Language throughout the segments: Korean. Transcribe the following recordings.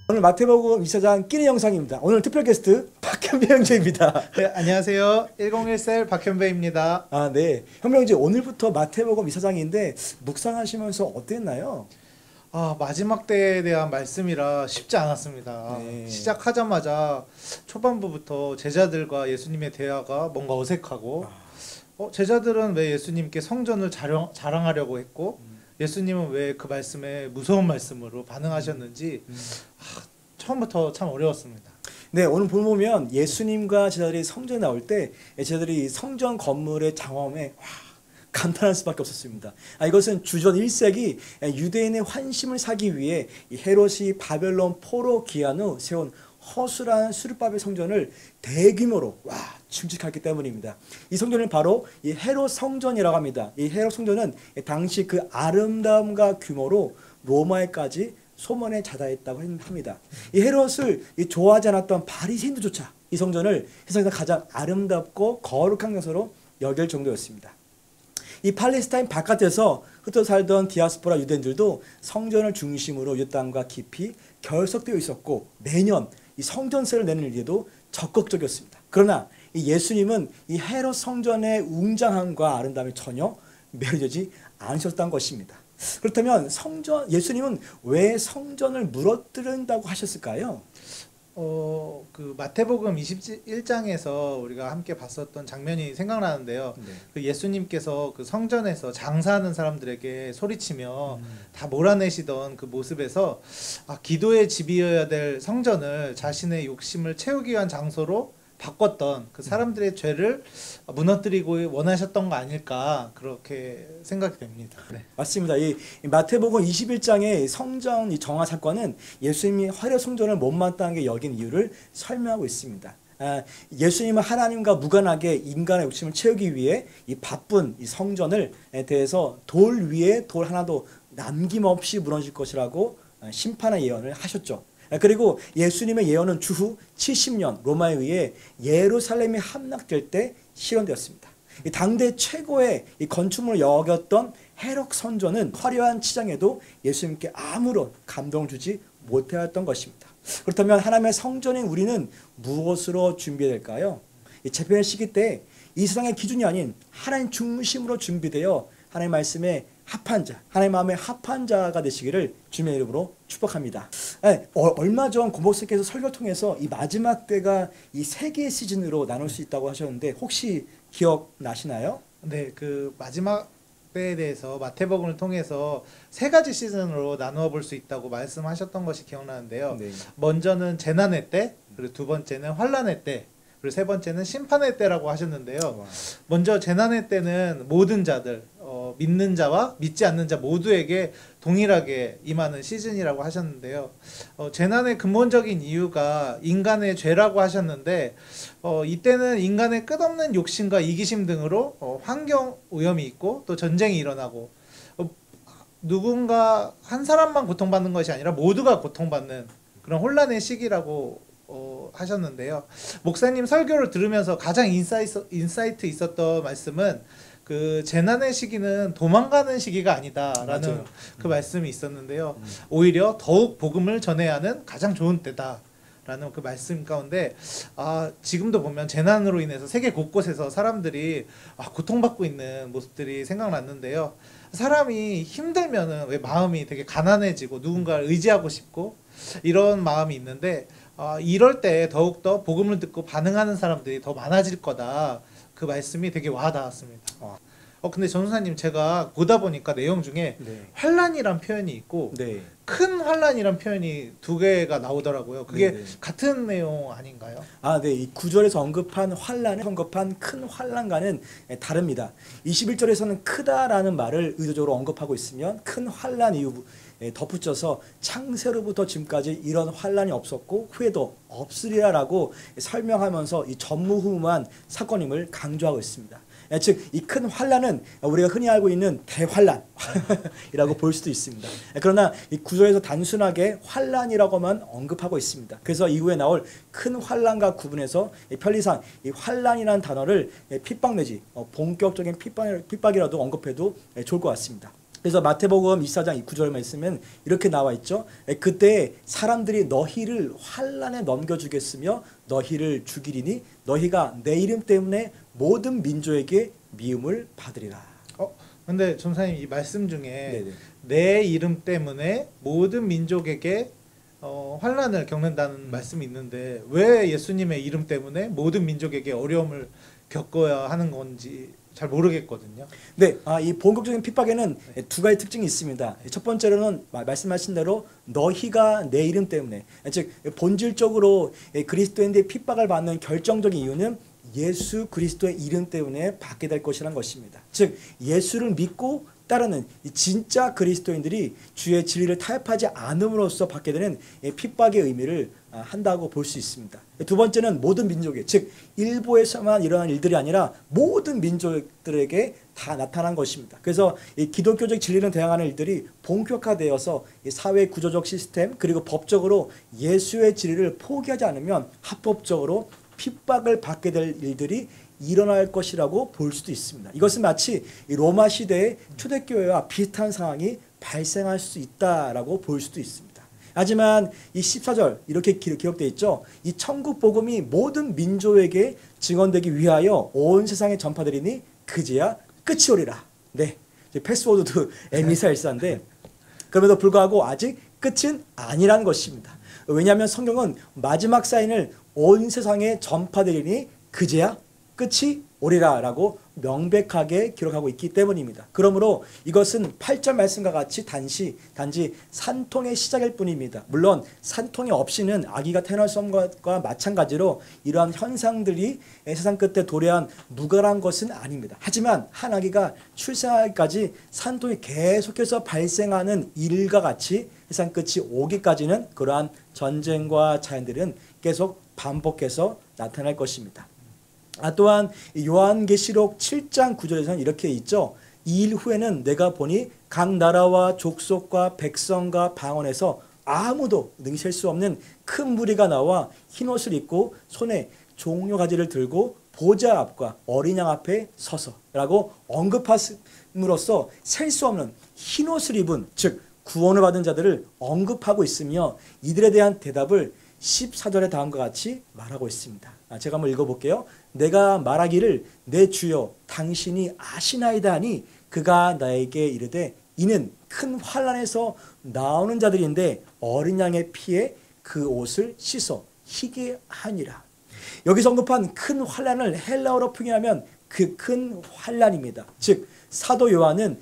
오늘 마태복음 2사장 끼니 영상입니다. 오늘 특별 게스트 박현배 형제입니다. 네, 안녕하세요. 101셀 박현배입니다. 네. 현배 형제, 오늘부터 마태복음 2사장인데 묵상하시면서 어땠나요? 마지막 때에 대한 말씀이라 쉽지 않았습니다. 네. 시작하자마자 초반부부터 제자들과 예수님의 대화가 뭔가 어색하고 제자들은 왜 예수님께 성전을 자랑하려고 했고 예수님은 왜 그 말씀에 무서운 말씀으로 반응하셨는지 처음부터 참 어려웠습니다. 네, 오늘 보면 예수님과 제자들이 성전에 나올 때 제자들이 성전 건물의 장엄에 감탄할 수밖에 없었습니다. 이것은 주전 1세기 유대인의 환심을 사기 위해 헤롯이 바벨론 포로 귀환 후 세운 허술한 수르바벨 성전을 대규모로 증축했기 때문입니다. 이 성전을 바로 이 헤롯 성전이라고 합니다. 이 헤롯 성전은 당시 그 아름다움과 규모로 로마에까지 소문에 자자했다고 합니다. 이 헤롯을 좋아하지 않았던 바리새인들조차 이 성전을 세상에서 가장 아름답고 거룩한 것으로 여길 정도였습니다. 이 팔레스타인 바깥에서 흩어 살던 디아스포라 유대인들도 성전을 중심으로 유대 땅과 깊이 결속되어 있었고 매년 이 성전세를 내는 일에도 적극적이었습니다. 그러나 이 예수님은 이 헤롯 성전의 웅장함과 아름다움에 전혀 매료되지 않으셨다는 것입니다. 그렇다면 예수님은 왜 성전을 무너뜨린다고 하셨을까요? 그 마태복음 21장에서 우리가 함께 봤었던 장면이 생각나는데요. 네. 그 예수님께서 그 성전에서 장사하는 사람들에게 소리치며 다 몰아내시던 그 모습에서 기도의 집이어야 될 성전을 자신의 욕심을 채우기 위한 장소로 바꿨던 그 사람들의 죄를 무너뜨리고 원하셨던 거 아닐까 그렇게 생각이 됩니다. 네. 맞습니다. 이 마태복음 21장의 성전 이 정화 사건은 예수님이 헤롯 성전을 못마땅하게 여긴 이유를 설명하고 있습니다. 예수님은 하나님과 무관하게 인간의 욕심을 채우기 위해 이 바쁜 이 성전을 대해서 돌 위에 돌 하나도 남김없이 무너질 것이라고 심판의 예언을 하셨죠. 그리고 예수님의 예언은 주후 70년 로마에 의해 예루살렘이 함락될 때 실현되었습니다. 당대 최고의 이 건축물을 여겼던 헤롯 성전은 화려한 치장에도 예수님께 아무런 감동을 주지 못하였던 것입니다. 그렇다면 하나님의 성전인 우리는 무엇으로 준비해야 될까요? 이 재편의 시기 때 이 세상의 기준이 아닌 하나님 중심으로 준비되어 하나님의 말씀에 합한 자, 하나님의 마음에 합한 자가 되시기를 주님의 이름으로 축복합니다. 얼마 전 고목사께서 설교를 통해서 이 마지막 때가 이 세 개의 시즌으로 나눌 수 있다고 하셨는데 혹시 기억나시나요? 네, 그 마지막 때에 대해서 마태복음을 통해서 세 가지 시즌으로 나누어 볼 수 있다고 말씀하셨던 것이 기억나는데요. 네. 먼저는 재난의 때, 그리고 두 번째는 환난의 때, 그리고 세 번째는 심판의 때라고 하셨는데요. 먼저 재난의 때는 모든 자들, 믿는 자와 믿지 않는 자 모두에게 동일하게 임하는 시즌이라고 하셨는데요. 재난의 근본적인 이유가 인간의 죄라고 하셨는데 이때는 인간의 끝없는 욕심과 이기심 등으로 환경 오염이 있고 또 전쟁이 일어나고 누군가 한 사람만 고통받는 것이 아니라 모두가 고통받는 그런 혼란의 시기라고 하셨는데요. 목사님 설교를 들으면서 가장 인사이트 있었던 말씀은 그 재난의 시기는 도망가는 시기가 아니다라는 맞아요. 그 말씀이 있었는데요. 오히려 더욱 복음을 전해야 하는 가장 좋은 때다라는 그 말씀 가운데 지금도 보면 재난으로 인해서 세계 곳곳에서 사람들이 고통받고 있는 모습들이 생각났는데요. 사람이 힘들면은 왜 마음이 되게 가난해지고 누군가를 의지하고 싶고 이런 마음이 있는데 이럴 때 더욱더 복음을 듣고 반응하는 사람들이 더 많아질 거다. 그 말씀이 되게 와닿았습니다. 근데 전도사님 제가 보다 보니까 내용 중에 네. 환란이란 표현이 있고 네. 큰 환란이란 표현이 두 개가 나오더라고요. 그게 네네. 같은 내용 아닌가요? 네. 이 9절에서 언급한 큰 환란과는 다릅니다. 21절에서는 크다라는 말을 의도적으로 언급하고 있으면 큰 환란 이후 덧붙여서 창세로부터 지금까지 이런 환란이 없었고 후에도 없으리라라고 설명하면서 이 전무후무한 사건임을 강조하고 있습니다. 즉 이 큰 환란은 우리가 흔히 알고 있는 대환란이라고 볼 수도 있습니다. 그러나 이 구절에서 단순하게 환란이라고만 언급하고 있습니다. 그래서 이후에 나올 큰 환란과 구분해서 편리상 이 환란이라는 단어를 핍박 내지 본격적인 핍박이라도 언급해도 좋을 것 같습니다. 그래서 마태복음 24장 9절 말씀은 이렇게 나와 있죠. 그때 사람들이 너희를 환난에 넘겨주겠으며 너희를 죽이리니 너희가 내 이름 때문에 모든 민족에게 미움을 받으리라. 근데 전사님 이 말씀 중에 네네. 내 이름 때문에 모든 민족에게 환난을 겪는다는 말씀이 있는데 왜 예수님의 이름 때문에 모든 민족에게 어려움을 겪어야 하는 건지 잘 모르겠거든요. 네, 이 본격적인 핍박에는 두 가지 특징이 있습니다. 첫 번째로는 말씀하신 대로 너희가 내 이름 때문에, 즉 본질적으로 그리스도인들의 핍박을 받는 결정적인 이유는 예수 그리스도의 이름 때문에 받게 될 것이라는 것입니다. 즉 예수를 믿고 따르는 진짜 그리스도인들이 주의 진리를 타협하지 않음으로써 받게 되는 핍박의 의미를 한다고 볼 수 있습니다. 두 번째는 모든 민족에, 즉 일부에서만 일어난 일들이 아니라 모든 민족들에게 다 나타난 것입니다. 그래서 이 기독교적 진리를 대항하는 일들이 본격화되어서 사회 구조적 시스템 그리고 법적으로 예수의 진리를 포기하지 않으면 합법적으로 핍박을 받게 될 일들이 일어날 것이라고 볼 수도 있습니다. 이것은 마치 로마 시대의 초대교회와 비슷한 상황이 발생할 수 있다라고 볼 수도 있습니다. 하지만 이 14절 이렇게 기록되어 있죠. 이 천국 복음이 모든 민족에게 증언되기 위하여 온 세상에 전파되리니 그제야 끝이 오리라. 네, 패스워드도 에미사일사인데 그럼에도 불구하고 아직 끝은 아니라는 것입니다. 왜냐하면 성경은 마지막 사인을 온 세상에 전파되리니 그제야 끝이 오리라 라고 명백하게 기록하고 있기 때문입니다. 그러므로 이것은 8절 말씀과 같이 단지 산통의 시작일 뿐입니다. 물론 산통이 없이는 아기가 태어날 수 없는 것과 마찬가지로 이러한 현상들이 세상 끝에 도래한 무관한 것은 아닙니다. 하지만 한 아기가 출생하기까지 산통이 계속해서 발생하는 일과 같이 세상 끝이 오기까지는 그러한 전쟁과 자연들은 계속 반복해서 나타날 것입니다. 또한 요한계시록 7장 9절에서는 이렇게 있죠. 이 일 후에는 내가 보니 각 나라와 족속과 백성과 방언에서 아무도 능셀 수 없는 큰 무리가 나와 흰옷을 입고 손에 종려가지를 들고 보좌 앞과 어린 양 앞에 서서라고 언급함으로써 셀 수 없는 흰옷을 입은, 즉 구원을 받은 자들을 언급하고 있으며 이들에 대한 대답을 14절에 다음과 같이 말하고 있습니다. 제가 한번 읽어볼게요. 내가 말하기를 내 주여 당신이 아시나이다 하니 그가 나에게 이르되 이는 큰 환난에서 나오는 자들인데 어린 양의 피에 그 옷을 씻어 희게 하니라. 여기서 언급한 큰 환난을 헬라어로 표현하면 그 큰 환난입니다. 즉 사도 요한은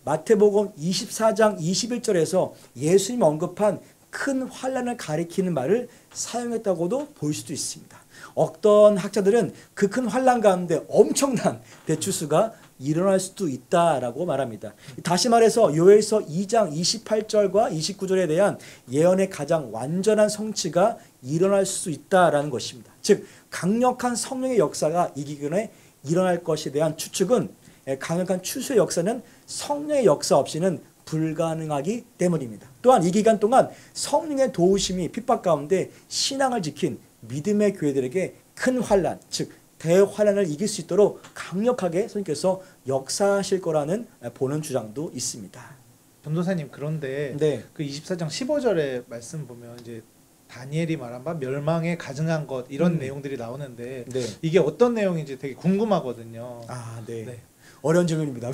마태복음 24장 21절에서 예수님 언급한 큰 환난을 가리키는 말을 사용했다고도 볼 수도 있습니다. 어떤 학자들은 그 큰 환난 가운데 엄청난 대추수가 일어날 수도 있다라고 말합니다. 다시 말해서 요엘서 2장 28절과 29절에 대한 예언의 가장 완전한 성취가 일어날 수 있다라는 것입니다. 즉 강력한 성령의 역사가 이 기근에 일어날 것에 대한 추측은 강력한 추수의 역사는 성령의 역사 없이는 불가능하기 때문입니다. 또한 이 기간 동안 성령의 도우심이 핍박 가운데 신앙을 지킨 믿음의 교회들에게 큰 환난, 즉 대환난을 이길 수 있도록 강력하게 선생님께서 역사하실 거라는 보는 주장도 있습니다. 전도사님, 그런데 네. 그 24장 15절의 말씀 보면 이제 다니엘이 말한 바 멸망에 가증한 것 이런 내용들이 나오는데 네. 이게 어떤 내용인지 되게 궁금하거든요. 네. 네. 어려운 질문입니다.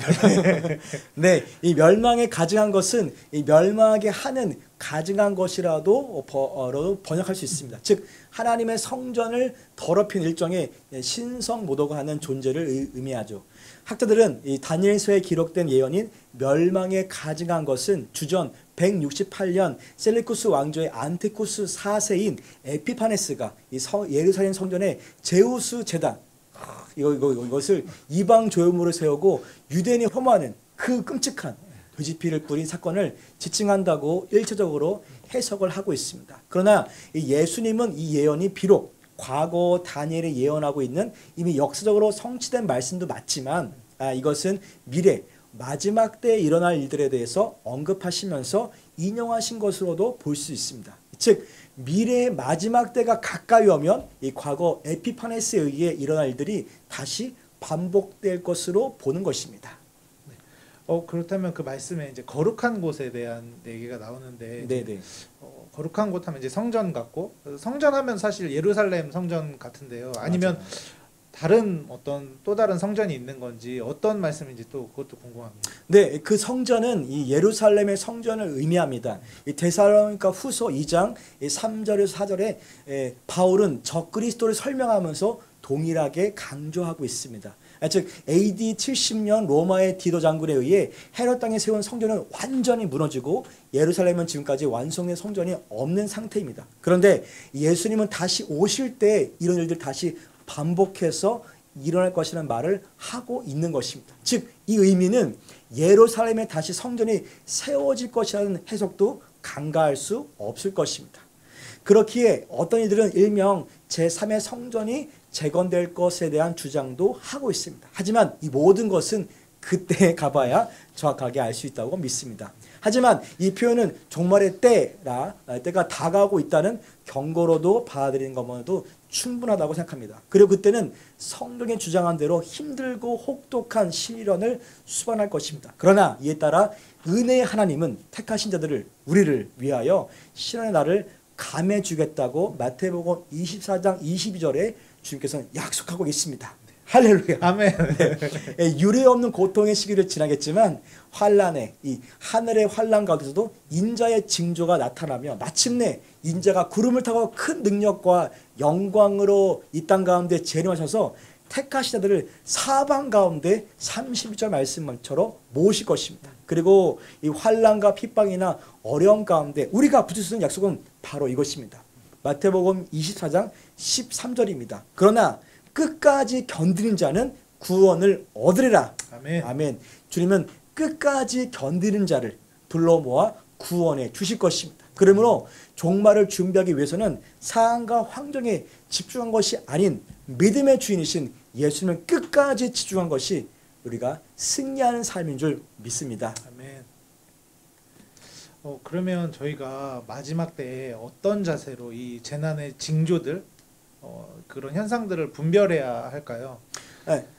네, 이 멸망에 가증한 것은 이 멸망하게 하는 가증한 것이라도 번역할 수 있습니다. 즉 하나님의 성전을 더럽힌 일종의 신성 모독을 하는 존재를 의미하죠. 학자들은 이 다니엘서에 기록된 예언인 멸망에 가증한 것은 주전 168년 셀레쿠스 왕조의 안티쿠스 4세인 에피파네스가 이 예루살렘 성전의 제우스 제단 이것을 이방 조형물을 세우고 유대인이 혐오하는 그 끔찍한 돼지피를 뿌린 사건을 지칭한다고 일차적으로 해석을 하고 있습니다. 그러나 예수님은 이 예언이 비록 과거 다니엘이 예언하고 있는 이미 역사적으로 성취된 말씀도 맞지만 이것은 미래 마지막 때에 일어날 일들에 대해서 언급하시면서 인용하신 것으로도 볼 수 있습니다. 즉 미래의 마지막 때가 가까이 오면 이 과거 에피파네스에 의해 일어날 일들이 다시 반복될 것으로 보는 것입니다. 그렇다면 그 말씀에 이제 거룩한 곳에 대한 얘기가 나오는데 이제 네네. 거룩한 곳 하면 이제 성전 같고 성전하면 사실 예루살렘 성전 같은데요. 아니면 맞아요. 다른 어떤 또 다른 성전이 있는 건지 어떤 말씀인지 또 그것도 궁금합니다. 네, 그 성전은 이 예루살렘의 성전을 의미합니다. 이 데살로니가 후서 2장 3절에서 4절에 바울은 적그리스도를 설명하면서 동일하게 강조하고 있습니다. 즉 AD 70년 로마의 디도 장군에 의해 헤롯 땅에 세운 성전은 완전히 무너지고 예루살렘은 지금까지 완성된 성전이 없는 상태입니다. 그런데 예수님은 다시 오실 때 이런 일들 다시 반복해서 일어날 것이라는 말을 하고 있는 것입니다. 즉 이 의미는 예루살렘에 다시 성전이 세워질 것이라는 해석도 간과할 수 없을 것입니다. 그렇기에 어떤 이들은 일명 제3의 성전이 재건될 것에 대한 주장도 하고 있습니다. 하지만 이 모든 것은 그때에 가봐야 정확하게 알 수 있다고 믿습니다. 하지만 이 표현은 종말의 때가 다가오고 있다는 경고로도 받아들이는 것만으로도 충분하다고 생각합니다. 그리고 그때는 성경에 주장한 대로 힘들고 혹독한 시련을 수반할 것입니다. 그러나 이에 따라 은혜의 하나님은 택하신 자들을 우리를 위하여 시련의 날을 감해 주겠다고 마태복음 24장 22절에 주님께서는 약속하고 있습니다. 할렐루야. 아멘. 네. 유례 없는 고통의 시기를 지나겠지만 환란의 이 하늘의 환란 가운데서도 인자의 징조가 나타나며 마침내 인자가 구름을 타고 큰 능력과 영광으로 이 땅 가운데 재림하셔서 택하신 자들을 사방 가운데 31절 말씀처럼 모실 것입니다. 그리고 이 환란과 핍박이나 어려움 가운데 우리가 붙을 수 있는 약속은 바로 이것입니다. 마태복음 24장 13절입니다. 그러나 끝까지 견디는 자는 구원을 얻으리라. 아멘. 아멘. 주님은 끝까지 견디는 자를 불러 모아 구원해 주실 것입니다. 그러므로 종말을 준비하기 위해서는 상황과 환경에 집중한 것이 아닌 믿음의 주인이신 예수님을 끝까지 집중한 것이 우리가 승리하는 삶인 줄 믿습니다. 아멘. 그러면 저희가 마지막 때에 어떤 자세로 이 재난의 징조들 그런 현상들을 분별해야 할까요?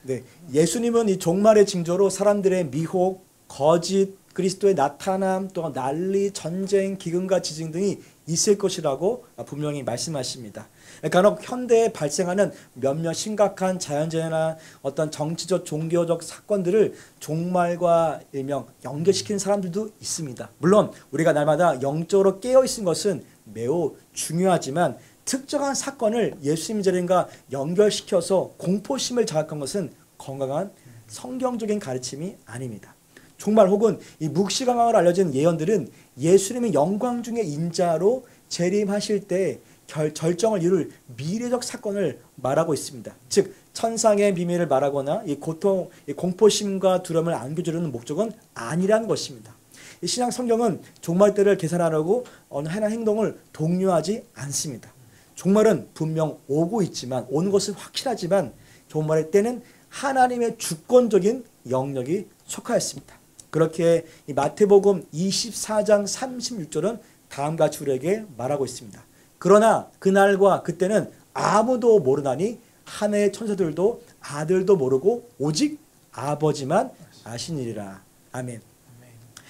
네. 예수님은 이 종말의 징조로 사람들의 미혹, 거짓, 그리스도의 나타남, 또한 난리, 전쟁, 기근과 지진 등이 있을 것이라고 분명히 말씀하십니다. 간혹 현대에 발생하는 몇몇 심각한 자연재해나 어떤 정치적, 종교적 사건들을 종말과 일명 연결시키는 사람들도 있습니다. 물론 우리가 날마다 영적으로 깨어있는 것은 매우 중요하지만 특정한 사건을 예수님 재림과 연결시켜서 공포심을 자극한 것은 건강한 성경적인 가르침이 아닙니다. 종말 혹은 이 묵시강강으로 알려진 예언들은 예수님의 영광 중의 인자로 재림하실 때 절정을 이룰 미래적 사건을 말하고 있습니다. 즉 천상의 비밀을 말하거나 이 고통, 이 공포심과 두려움을 안겨주려는 목적은 아니라는 것입니다. 이 신약 성경은 종말 때를 계산하려고 어느 하나의 행동을 독려하지 않습니다. 종말은 분명 오고 있지만 오는 것은 확실하지만 종말의 때는 하나님의 주권적인 영역이 속하였습니다. 그렇게 이 마태복음 24장 36절은 다음과 같이 우리에게 말하고 있습니다. 그러나 그날과 그때는 아무도 모르나니 하늘의 천사들도 아들도 모르고 오직 아버지만 아시니라. 아멘.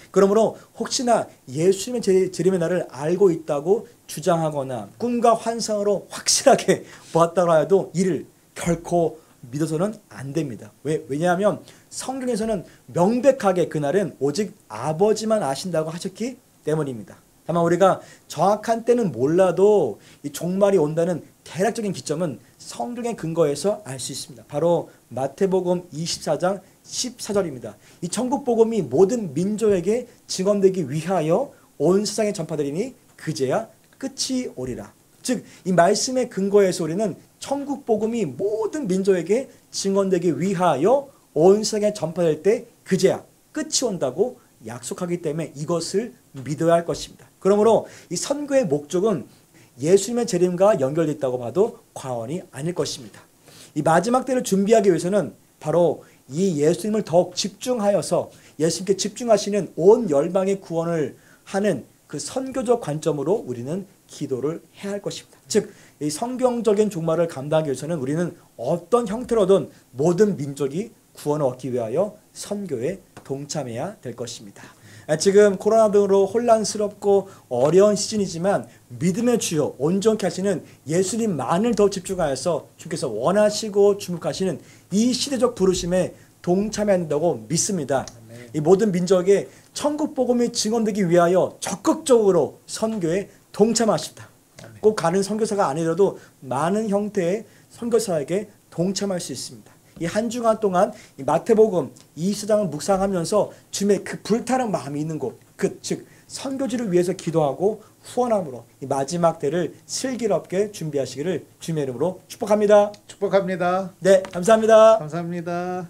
그러므로 혹시나 예수님의 재림의 날을 알고 있다고 주장하거나 꿈과 환상으로 확실하게 보았다고 해도 이를 결코 믿어서는 안 됩니다. 왜냐하면 성경에서는 명백하게 그날은 오직 아버지만 아신다고 하셨기 때문입니다. 다만 우리가 정확한 때는 몰라도 이 종말이 온다는 대략적인 기점은 성경의 근거에서 알 수 있습니다. 바로 마태복음 24장 14절입니다. 이 천국 복음이 모든 민족에게 증언되기 위하여 온 세상에 전파되리니 그제야 끝이 오리라. 즉 이 말씀의 근거에서 우리는 천국 복음이 모든 민족에게 증언되기 위하여 온 세상에 전파될 때 그제야 끝이 온다고 약속하기 때문에 이것을 믿어야 할 것입니다. 그러므로 이 선교의 목적은 예수님의 재림과 연결되어 있다고 봐도 과언이 아닐 것입니다. 이 마지막 때를 준비하기 위해서는 바로 이 예수님을 더욱 집중하여서 예수님께 집중하시는 온 열방의 구원을 하는 그 선교적 관점으로 우리는 기도를 해야 할 것입니다. 즉, 이 성경적인 종말을 감당하기 위해서는 우리는 어떤 형태로든 모든 민족이 구원을 얻기 위하여 선교에 동참해야 될 것입니다. 지금 코로나 등으로 혼란스럽고 어려운 시즌이지만 믿음의 주요 온전케 하시는 예수님만을 더 집중하여서 주께서 원하시고 주목하시는 이 시대적 부르심에 동참해야 한다고 믿습니다. 이 모든 민족의 천국 복음이 증언되기 위하여 적극적으로 선교에 동참하십니다. 꼭 가는 선교사가 아니더라도 많은 형태의 선교사에게 동참할 수 있습니다. 이 한 주간 동안 이 마태복음 20장을 묵상하면서 주님의 그 불타는 마음이 있는 곳, 즉 선교지를 위해서 기도하고 후원함으로 이 마지막 때를 슬기롭게 준비하시기를 주님의 이름으로 축복합니다. 축복합니다. 네, 감사합니다. 감사합니다.